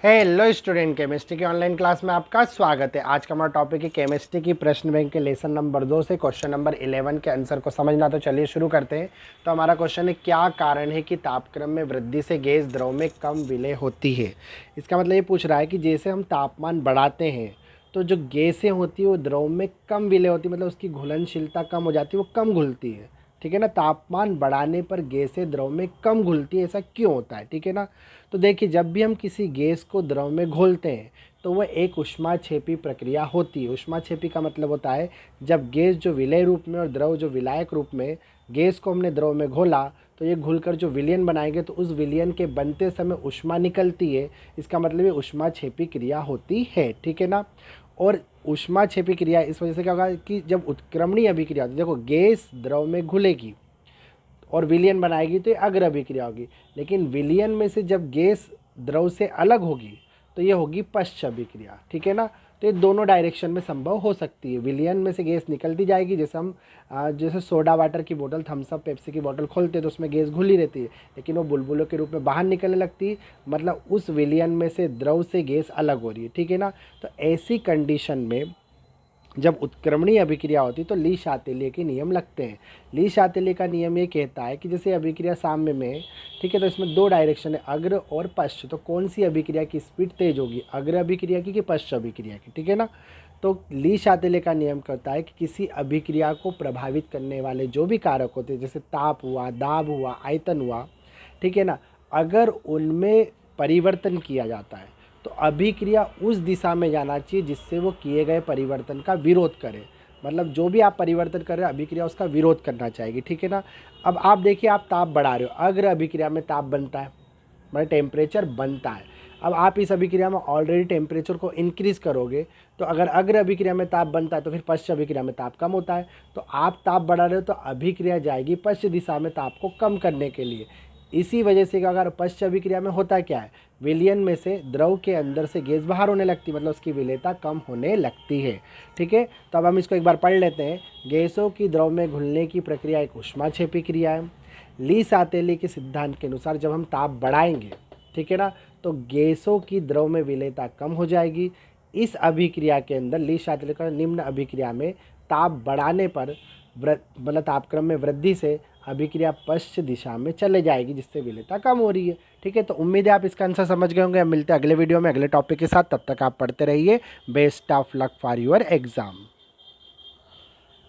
Hello student, chemistry की online class में आपका स्वागत है। आज का हमारा टॉपिक है केमिस्ट्री की प्रश्न बैंक के लेसन नंबर 2 से क्वेश्चन नंबर 11 के आंसर को समझना। तो चलिए शुरू करते हैं। तो हमारा क्वेश्चन है, क्या कारण है कि तापक्रम में वृद्धि से गैस द्रव में कम विलय होती है। इसका मतलब ये पूछ रहा है कि जैसे हम तापमान बढ़ाते हैं तो जो गैसें होती है वो द्रव में कम विलय होती है, मतलब उसकी घुलनशीलता कम हो जाती है, वो कम घुलती है। ठीक है ना। तापमान बढ़ाने पर गैसें द्रव में कम घुलती है, ऐसा क्यों होता है। ठीक है ना। तो देखिए, जब भी हम किसी गैस को द्रव में घोलते हैं तो वह एक ऊष्माक्षेपी प्रक्रिया होती है। ऊष्माक्षेपी का मतलब होता है जब गैस जो विलय रूप में और द्रव जो विलायक रूप में, गैस को हमने द्रव में घोला तो ये घुलकर जो विलयन बनाएंगे तो उस विलयन के बनते समय ऊष्मा निकलती है। इसका मतलब ये ऊष्माक्षेपी क्रिया होती है। ठीक है ना। और ऊष्माक्षेपी क्रिया इस वजह से क्या होगा कि जब उत्क्रमणीय अभिक्रिया होती है, देखो गैस द्रव में घुलेगी और विलयन बनाएगी तो ये अग्र अभिक्रिया होगी, लेकिन विलयन में से जब गैस द्रव से अलग होगी तो ये होगी पश्च अभिक्रिया। ठीक है ना। तो ये दोनों डायरेक्शन में संभव हो सकती है। विलयन में से गैस निकलती जाएगी, जैसे हम जैसे सोडा वाटर की बोतल, थम्स अप, पेप्सी की बोतल खोलते हैं तो उसमें गैस घुली रहती है, लेकिन वो बुलबुलों के रूप में बाहर निकलने लगती है, मतलब उस विलयन में से द्रव से गैस अलग हो रही है। ठीक है ना। तो ऐसी कंडीशन में जब उत्क्रमणीय अभिक्रिया होती है तो ली शातिल्य के नियम लगते हैं। ली शातिल्य का नियम ये कहता है कि जैसे अभिक्रिया साम्य में, ठीक है, तो इसमें दो डायरेक्शन है, अग्र और पश्च। तो कौन सी अभिक्रिया की स्पीड तेज होगी, अग्र अभिक्रिया की कि पश्च अभिक्रिया की। ठीक है ना। तो ली शातिल्य का नियम कहता है कि किसी अभिक्रिया को प्रभावित करने वाले जो भी कारक होते हैं, जैसे ताप हुआ, दाब हुआ, आयतन हुआ, ठीक है ना, अगर उनमें परिवर्तन किया जाता है तो अभिक्रिया उस दिशा में जाना चाहिए जिससे वो किए गए परिवर्तन का विरोध करे। मतलब जो भी आप परिवर्तन कर रहे हैं अभिक्रिया उसका विरोध करना चाहिए। ठीक है ना। अब आप देखिए, आप ताप बढ़ा रहे हो, अग्र अभिक्रिया में ताप बनता है, मतलब टेम्परेचर बनता है। अब आप इस अभिक्रिया में ऑलरेडी टेम्परेचर को इंक्रीज़ करोगे, तो अगर अग्र अभिक्रिया में ताप बनता है तो फिर पश्च अभिक्रिया में ताप कम होता है। तो आप ताप बढ़ा रहे हो तो अभिक्रिया जाएगी पश्च दिशा में ताप को कम करने के लिए। इसी वजह से अगर पश्च अभिक्रिया में होता क्या है, विलयन में से द्रव के अंदर से गैस बाहर होने लगती है, मतलब उसकी विलेयता कम होने लगती है। ठीक है। तो अब हम इसको एक बार पढ़ लेते हैं। गैसों की द्रव में घुलने की प्रक्रिया एक ऊष्माक्षेपी क्रिया है। ली शातिल्य के सिद्धांत के अनुसार जब हम ताप बढ़ाएंगे, ठीक है ना, तो गैसों की द्रव में विलेयता कम हो जाएगी। इस अभिक्रिया के अंदर ली शातिल्य का निम्न अभिक्रिया में ताप बढ़ाने पर मतलब तापक्रम में वृद्धि से अभिक्रिया पश्च दिशा में चले जाएगी, जिससे विलेयता कम हो रही है। ठीक है। तो उम्मीद है आप इसका आंसर समझ गए होंगे। हम मिलते हैं अगले वीडियो में अगले टॉपिक के साथ। तब तक आप पढ़ते रहिए। Best of luck for your exam.